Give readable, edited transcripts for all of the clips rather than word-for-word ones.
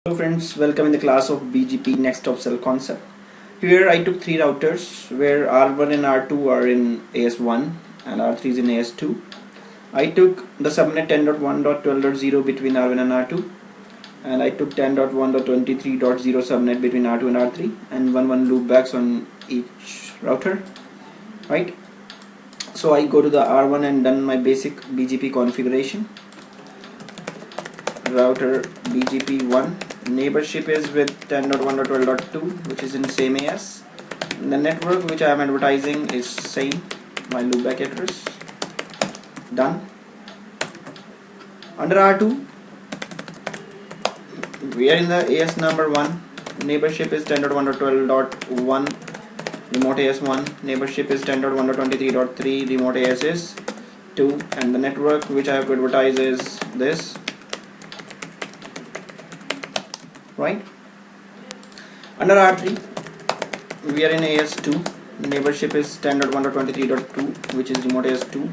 Hello friends, welcome in the class of BGP next of cell concept. Here I took three routers where R1 and R2 are in AS1 and R3 is in AS2. I took the subnet 10.1.12.0 between R1 and R2, and I took 10.1.23.0 subnet between R2 and R3, and one loopbacks on each router, right? So I go to the R1 and done my basic BGP configuration. Router BGP1, neighborship is with 10.1.12.2, which is in same AS. The network which I am advertising is same, my loopback address. Done. Under R2, we are in the AS number 1. Neighborship is 10.1.12.1, remote AS1. Neighborship is 10.1.23.3, remote AS is 2, and the network which I have to advertise is this. Right. Under R3, we are in AS2. Neighborship is 10.1.23.2, which is remote AS2,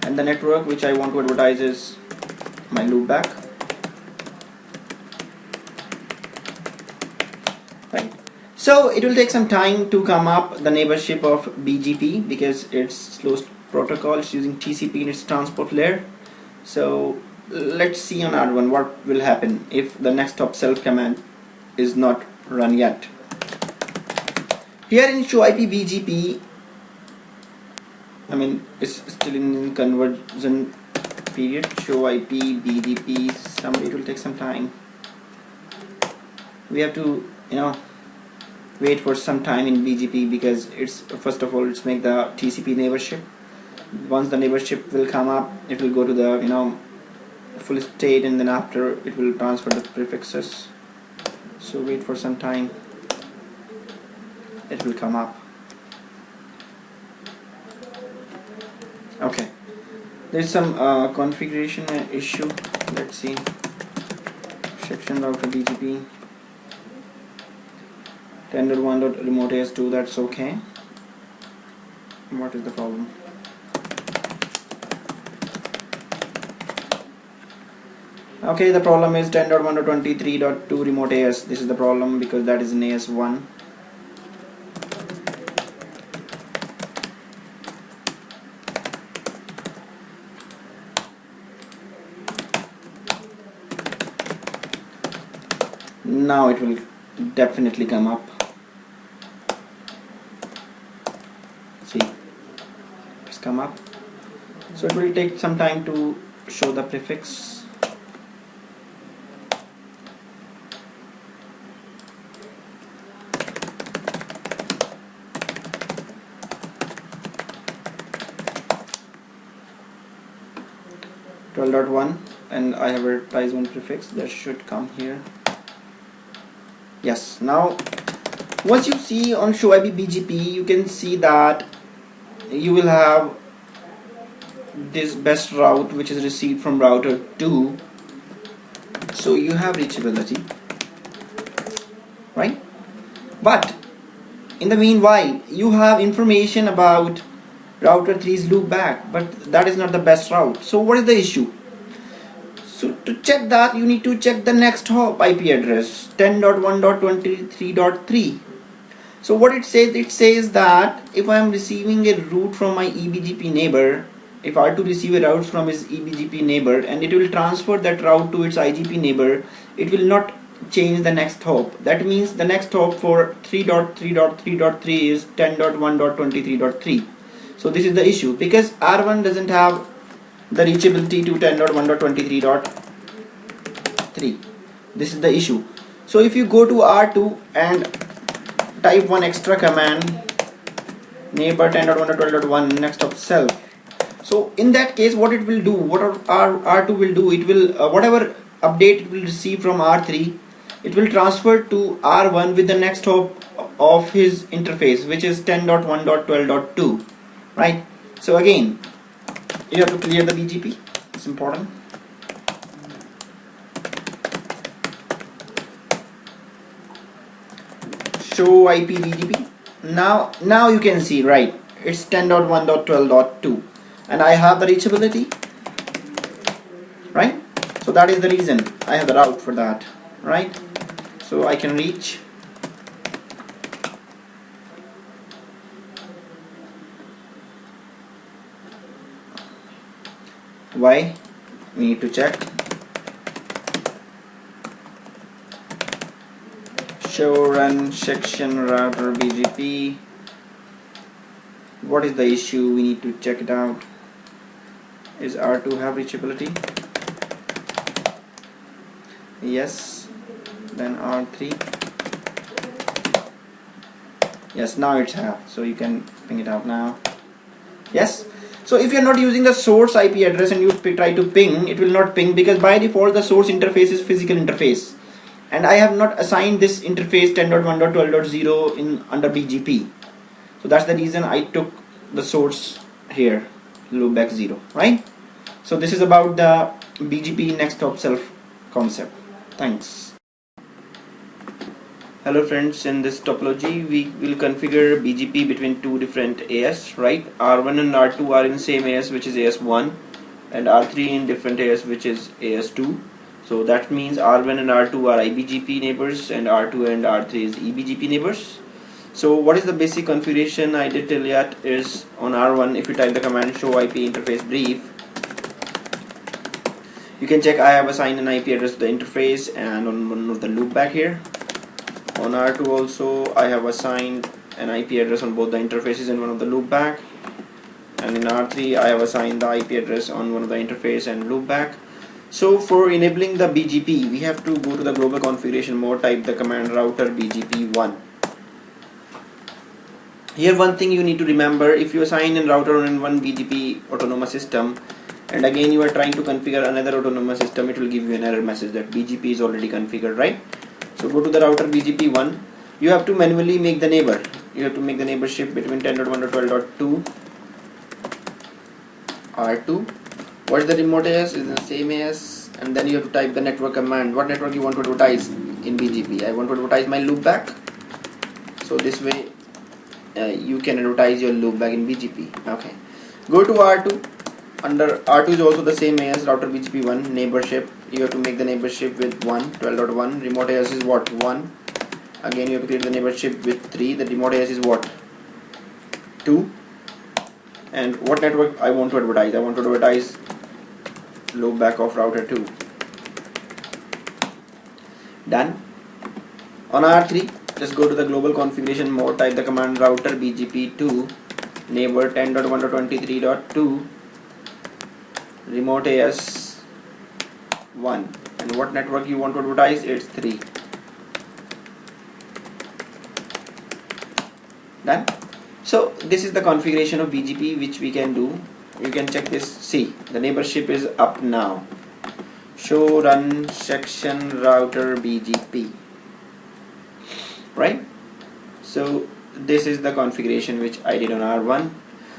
and the network which I want to advertise is my loopback. Right. So it will take some time to come up the neighborship of BGP because it's slow protocol. It's using TCP in its transport layer. So let's see on R1 what will happen if the next hop self command is not run yet. Here in show IP BGP, it's still in conversion period. Show IP BGP, it will take some time. We have to wait for some time in BGP because it's first of all let's make the TCP neighborship. Once the neighborship will come up, it will go to the full state, and then after it will transfer the prefixes. So wait for some time, it will come up. Okay, there's some configuration issue. Let's see. Section router BGP 10.1.remote AS2, that's okay. What is the problem? Okay, the problem is 10.1.23.2 remote AS. This is the problem because that is in AS1. Now it will definitely come up. See, it's come up. So it will take some time to show the prefix. .1, and I have advertised one prefix that should come here. Yes, now once you see on show IP BGP, you can see that you will have this best route which is received from router 2. So you have reachability, right? But in the meanwhile, you have information about router 3's loopback, but that is not the best route. So what is the issue? So to check that, you need to check the next hop IP address 10.1.23.3. so what it says that if I am receiving a route from my eBGP neighbor, if I are to receive a route from his eBGP neighbor and it will transfer that route to its IGP neighbor, it will not change the next hop. That means the next hop for 3.3.3.3 is 10.1.23.3. So this is the issue because R1 doesn't have the reachability to 10.1.23.3. This is the issue. So if you go to R2 and type one extra command, neighbor 10.1.12.1 next of self. So in that case, what it will do, what R2 will do, it will whatever update it will receive from R3, it will transfer to R1 with the next hop of his interface, which is 10.1.12.2. right? So again, you have to clear the BGP. It's important. Show IP BGP. Now you can see, right? It's 10.1.12.2, and I have the reachability, right? So that is the reason I have the route for that, right? So I can reach. Why? We need to check. Show run section router BGP. What is the issue? We need to check it out. Is R2 have reachability? Yes. Then R3. Yes, now it's have. So you can ping it out now. Yes. So if you're not using the source IP address and you try to ping, it will not ping, because by default the source interface is physical interface. And I have not assigned this interface 10.1.12.0 in under BGP. So that's the reason I took the source here, loopback 0, right? So this is about the BGP next hop self concept. Thanks. Hello friends, in this topology we will configure BGP between two different AS, right? R1 and R2 are in same AS, which is AS1, and R3 in different AS, which is AS2. So that means R1 and R2 are IBGP neighbors and R2 and R3 is EBGP neighbors. So what is the basic configuration I did tell yet is on R1, if you type the command show IP interface brief, you can check I have assigned an IP address to the interface and on one of the loopback here. On R2 also I have assigned an IP address on both the interfaces and one of the loopback, and in R3 I have assigned the IP address on one of the interface and loopback. So for enabling the BGP, we have to go to the global configuration mode, type the command router BGP1. Here one thing you need to remember, if you assign a router on one BGP autonomous system and again you are trying to configure another autonomous system, it will give you an error message that BGP is already configured, right? So go to the router BGP1. You have to manually make the neighbor. You have to make the neighborship between 10.1.12.2 R2. What is the remote AS? Is the same AS, and then you have to type the network command. What network you want to advertise in BGP? I want to advertise my loopback. So this way you can advertise your loopback in BGP. Okay. Go to R2. Under R2 is also the same AS, router BGP1 neighborship. You have to make the neighborship with 12.1. Remote AS is what? 1. Again you have to create the neighborship with 3. The remote AS is what? 2. And what network I want to advertise? I want to advertise loopback of router 2. Done. On R3, just go to the global configuration mode, type the command router BGP2 neighbor 10.1.23.2 remote AS 1, and what network you want to advertise? It's 3. Done. So this is the configuration of BGP which we can do. You can check this. See, the neighborship is up now. Show run section router BGP, right? So this is the configuration which I did on R1.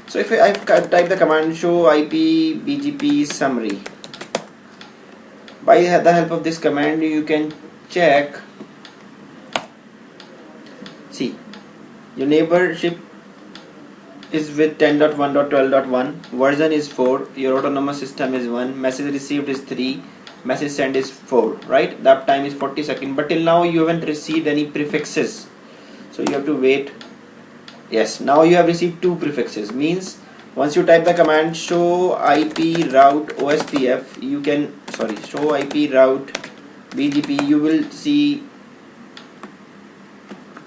So if I type the command show IP BGP summary, by the help of this command you can check. See, your neighborship is with 10.1.12.1, version is 4, your autonomous system is 1, message received is 3, message sent is 4, right? The uptime is 40 seconds, but till now you haven't received any prefixes, so you have to wait. Yes, now you have received 2 prefixes. Means once you type the command show IP route OSPF, you can show IP route BGP, you will see.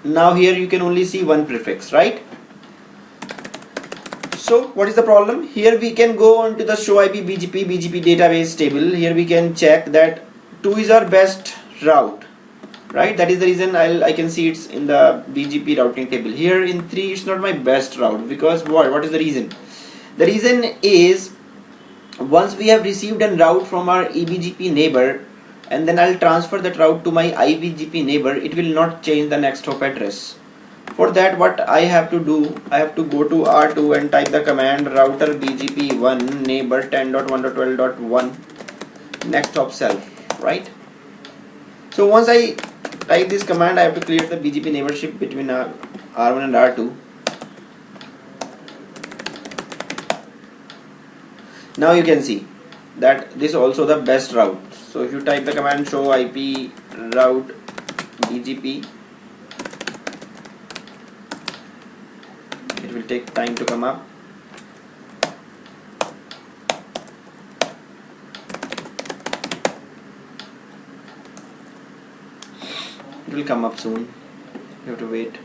Now here you can only see 1 prefix, right? So what is the problem? Here we can go on to the show IP BGP database table. Here we can check that 2 is our best route, right? That is the reason I can see it's in the BGP routing table. Here in 3 it's not my best route, because what is the reason? The reason is, once we have received a route from our EBGP neighbor and then I'll transfer that route to my IBGP neighbor, it will not change the next hop address. For that, what I have to do, I have to go to R2 and type the command router BGP1 neighbor 10.1.12.1 next hop self, right? So once I type this command, I have to create the BGP neighborship between R1 and R2. Now you can see that this is also the best route. So if you type the command show IP route BGP. It will take time to come up. It will come up soon. You have to wait.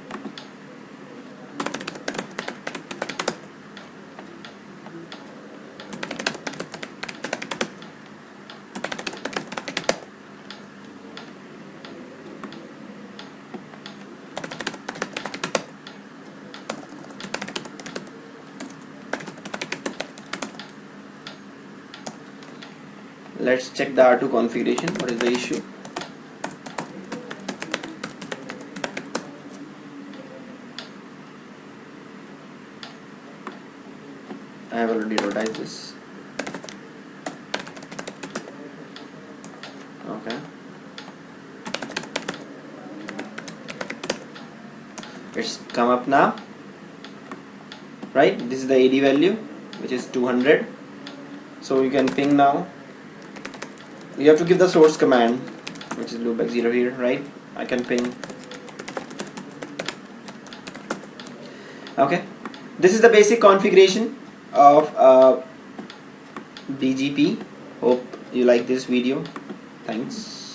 Let's check the R2 configuration. What is the issue? I have already advertised this. Okay. It's come up now. Right? This is the AD value, which is 200. So you can ping now. You have to give the source command, which is loopback 0 here, right? I can ping. Okay. This is the basic configuration of BGP. Hope you like this video. Thanks.